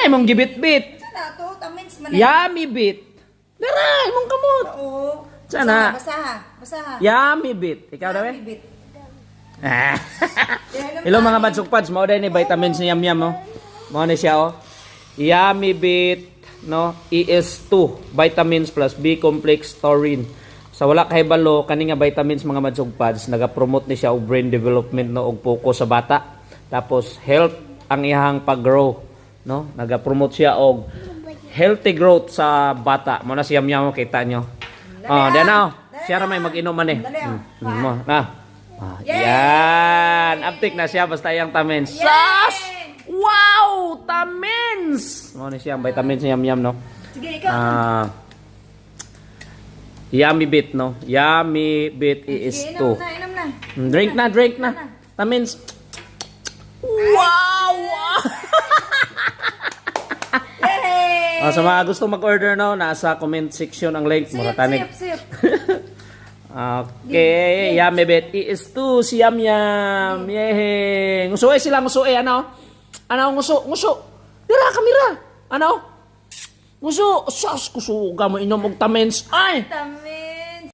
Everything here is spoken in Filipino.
Ay, mong gibit-bit. Sana to, tamins man. Yummy bit. Dara, imong kamot. Oo. Sana. Basaha. Yummy bit. Ikaw daw eh? Bibit. Ah. Hello mga madsukpads, mao day ni vitamins ni Yam Yam no. Mao ni siya oh. Yummy bit no, ES2 vitamins plus B complex taurine. Sa wala kay balo kani nga vitamins mga madsukpads, naga-promote ni siya og brain development no og focus sa bata. Tapos health ang iyang pag-grow no. Naga-promote siya og healthy growth sa bata. Mao na si Yam Yam kita nyo. Oh, diyan na. Siya ra may mag-inom man eh. Na. Yan! Uptick na siya basta yung tamins. Sas! Wow! Tamins! Ano na siya? Vitamins ni Yam Yam, no? Sige, ikaw. Yummy bit, no? Yummy bit is 2. Inom na. Drink na. Tamins. Wow! Yay! Sa mga gusto mag-order, no? Nasa comment section ang link. Sip. Okay, yummy bit is 2 si Yam Yam. Yehey. Ngusuay sila, ngusuay. Ano? Nguso. Dira, kamera. Ano? Nguso. Sas, kusuga mo inom og tamens. Ay! Tamins.